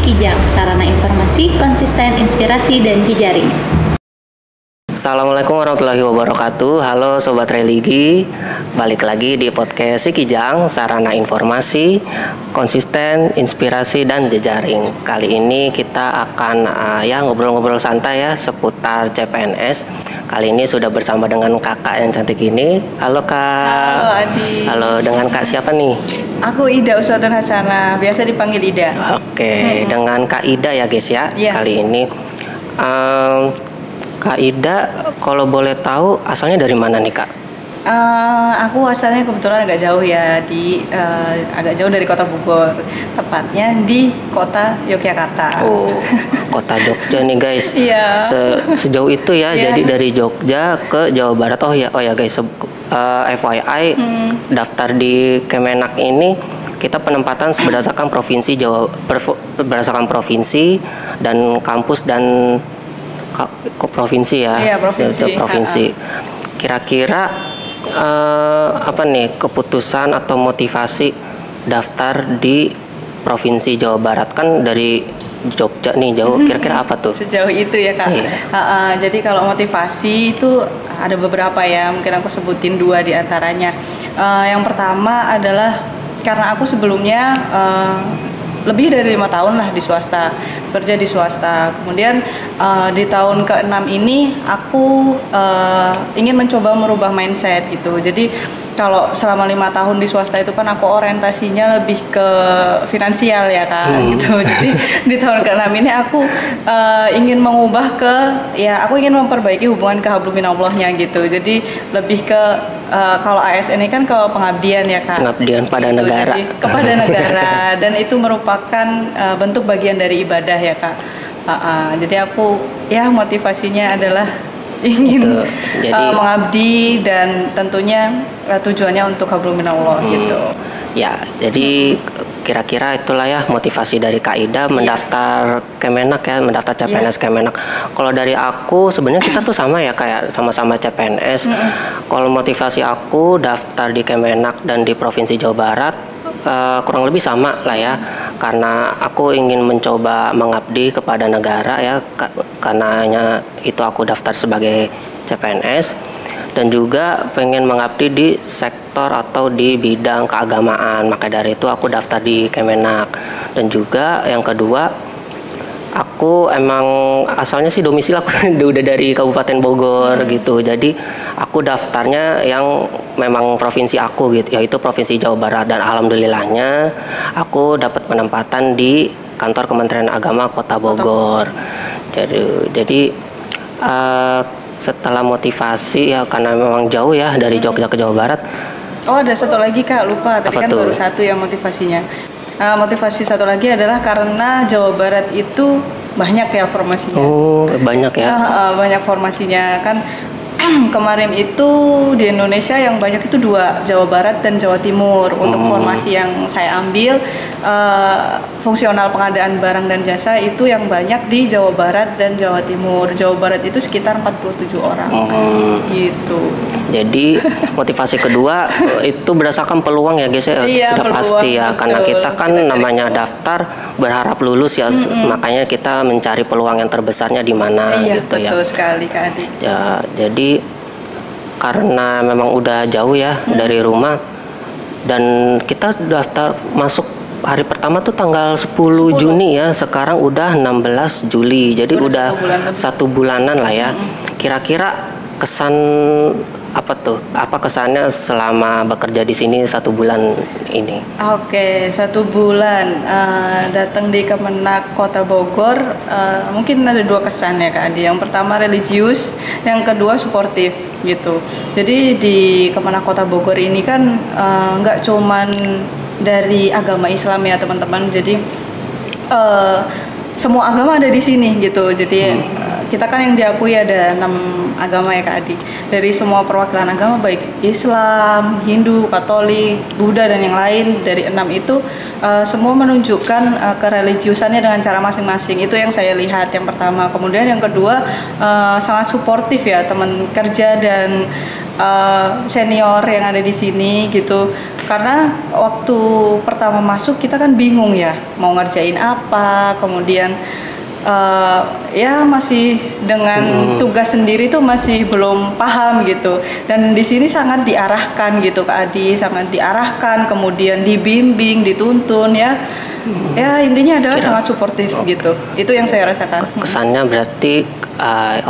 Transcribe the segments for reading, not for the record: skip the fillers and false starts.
Kijang, sarana informasi, konsisten, inspirasi, dan jejaring. Assalamualaikum warahmatullahi wabarakatuh. Halo Sobat Religi, balik lagi di podcast Kijang, sarana informasi, konsisten, inspirasi, dan jejaring. Kali ini kita akan ngobrol-ngobrol santai ya seputar CPNS. Kali ini sudah bersama dengan kakak yang cantik ini. Halo Kak. Halo Adi. Halo, dengan Kak siapa nih? Aku Ida Uswatun Hasanah, biasa dipanggil Ida. Oke, dengan Kak Ida ya guys ya. Yeah. Kali ini Kak Ida, kalau boleh tahu asalnya dari mana nih Kak? Aku asalnya kebetulan agak jauh ya, agak jauh dari kota Bogor, tepatnya di kota Yogyakarta. Oh, kota Jogja nih guys. Iya. Sejauh itu ya, Iya. jadi dari Jogja ke Jawa Barat. Oh ya guys, FYI, daftar di Kemenak ini kita penempatan berdasarkan berdasarkan provinsi dan kampus dan provinsi ya. Iya, provinsi. Kira-kira apa nih keputusan atau motivasi daftar di provinsi Jawa Barat, kan dari Jogja nih jauh, kira-kira apa tuh? Sejauh itu ya Kak. Iya. Jadi kalau motivasi itu ada beberapa ya, mungkin aku sebutin dua di antaranya. Yang pertama adalah karena aku sebelumnya lebih dari 5 tahun lah di swasta, kerja di swasta. Kemudian di tahun ke-6 ini aku ingin mencoba merubah mindset gitu. Jadi kalau selama 5 tahun di swasta itu kan aku orientasinya lebih ke finansial ya Kak gitu. Jadi di tahun ke-6 ini aku ingin mengubah aku ingin memperbaiki hubungan ke hablum minallahnya gitu. Jadi lebih ke kalau ASN ini kan ke pengabdian ya Kak. Pengabdian pada gitu. negara. Jadi, kepada negara, dan itu merupakan bentuk bagian dari ibadah ya Kak. Jadi aku motivasinya adalah ingin mengabdi, dan tentunya tujuannya untuk hablum minallah gitu. Ya, jadi kira-kira itulah ya motivasi dari Kak Ida mendaftar Kemenak ya, mendaftar CPNS Kemenak. Kalau dari aku sebenarnya kita tuh sama ya, kayak sama-sama CPNS. Kalau motivasi aku daftar di Kemenak dan di Provinsi Jawa Barat kurang lebih sama lah ya, karena aku ingin mencoba mengabdi kepada negara ya, karenanya itu aku daftar sebagai CPNS, dan juga pengen mengabdi di sektor atau di bidang keagamaan, maka dari itu aku daftar di Kemenak. Dan juga yang kedua, aku emang asalnya sih domisili aku udah dari Kabupaten Bogor gitu. Jadi aku daftarnya yang memang provinsi aku gitu, yaitu Provinsi Jawa Barat, dan alhamdulillahnya aku dapat penempatan di kantor Kementerian Agama Kota Bogor. Jadi setelah motivasi ya, karena memang jauh ya dari Jogja ke Jawa Barat. Oh, ada satu lagi Kak, lupa tadi kan baru satu yang motivasinya. Motivasi satu lagi adalah karena Jawa Barat itu banyak ya formasinya. Oh, banyak ya. Banyak formasinya kan. Kemarin itu di Indonesia yang banyak itu 2, Jawa Barat dan Jawa Timur. Untuk formasi yang saya ambil, fungsional pengadaan barang dan jasa itu yang banyak di Jawa Barat dan Jawa Timur. Jawa Barat itu sekitar 47 orang gitu. Jadi motivasi kedua itu berdasarkan peluang ya guys ya. Iya, sudah peluang, pasti ya, betul. karena kita kan namanya daftar berharap lulus ya, makanya kita mencari peluang yang terbesarnya di mana gitu ya. Betul sekali Kak Adi. Ya, jadi karena memang udah jauh ya dari rumah, dan kita daftar masuk hari pertama tuh tanggal 10 Juni ya, sekarang udah 16 Juli, jadi udah 1 bulanan lah ya. Kira-kira kesan apa tuh? Apa kesannya selama bekerja di sini 1 bulan ini? Oke, 1 bulan datang di Kemenak Kota Bogor, mungkin ada 2 kesan ya Kak Adi. Yang pertama religius, yang kedua suportif gitu. Jadi di Kemenak Kota Bogor ini kan nggak cuman dari agama Islam ya teman-teman. Jadi semua agama ada di sini gitu. Jadi kita kan yang diakui ada 6 agama ya Kak Adi. Dari semua perwakilan agama, baik Islam, Hindu, Katolik, Buddha, dan yang lain, dari 6 itu semua menunjukkan kereligiusannya dengan cara masing-masing. Itu yang saya lihat yang pertama. Kemudian yang kedua, sangat suportif ya teman kerja dan senior yang ada di sini gitu. Karena waktu pertama masuk kita kan bingung ya mau ngerjain apa, kemudian ya masih dengan tugas sendiri tuh masih belum paham gitu. Dan di sini sangat diarahkan gitu Kak Adi, sangat diarahkan, kemudian dibimbing, dituntun ya. Ya intinya adalah sangat suportif gitu. Itu yang saya rasakan. Kesannya berarti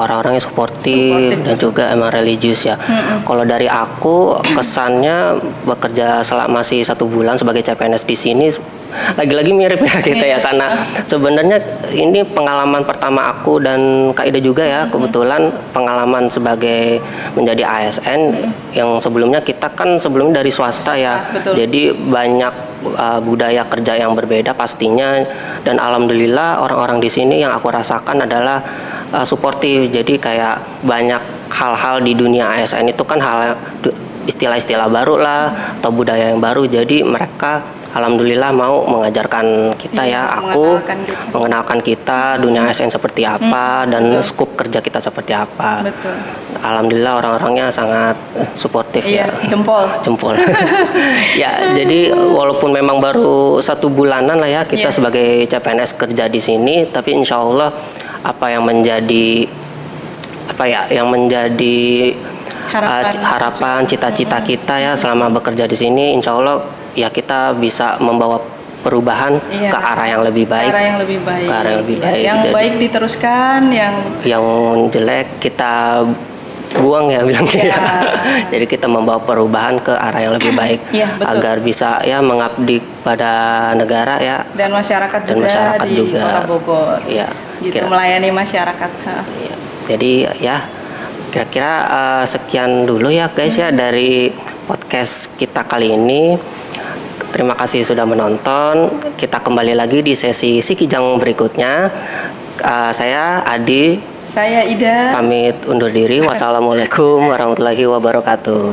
orang-orangnya suportif dan juga emang religius ya. Kalau dari aku kesannya bekerja masih 1 bulan sebagai CPNS di sini lagi-lagi mirip ya kita ya, karena sebenarnya ini pengalaman pertama aku dan Kak Ida juga ya, kebetulan pengalaman sebagai menjadi ASN yang sebelumnya kita kan sebelumnya dari swasta ya. Betul. Jadi banyak budaya kerja yang berbeda pastinya, dan alhamdulillah orang-orang di sini yang aku rasakan adalah suportif. Jadi kayak banyak hal-hal di dunia ASN itu kan hal istilah-istilah baru lah atau budaya yang baru, jadi mereka alhamdulillah mau mengajarkan kita mengenalkan kita dunia ASN seperti apa dan skup kerja kita seperti apa. Betul. Alhamdulillah orang-orangnya sangat suportif ya. Jempol. Ya, jadi walaupun memang baru 1 bulanan lah ya kita sebagai CPNS kerja di sini, tapi insya Allah apa yang menjadi harapan cita-cita kita ya selama bekerja di sini, insya Allah ya kita bisa membawa perubahan ke arah yang lebih baik. Yang baik diteruskan, yang jelek kita buang ya bilang Jadi kita membawa perubahan ke arah yang lebih baik agar bisa ya mengabdi pada negara ya dan masyarakat juga Kota Bogor. Ya, gitu melayani masyarakat. Ya, jadi ya kira-kira sekian dulu ya guys ya dari podcast kita kali ini. Terima kasih sudah menonton. Kita kembali lagi di sesi Sikijang berikutnya. Saya Adi. Saya Ida. Pamit undur diri. Wassalamualaikum warahmatullahi wabarakatuh.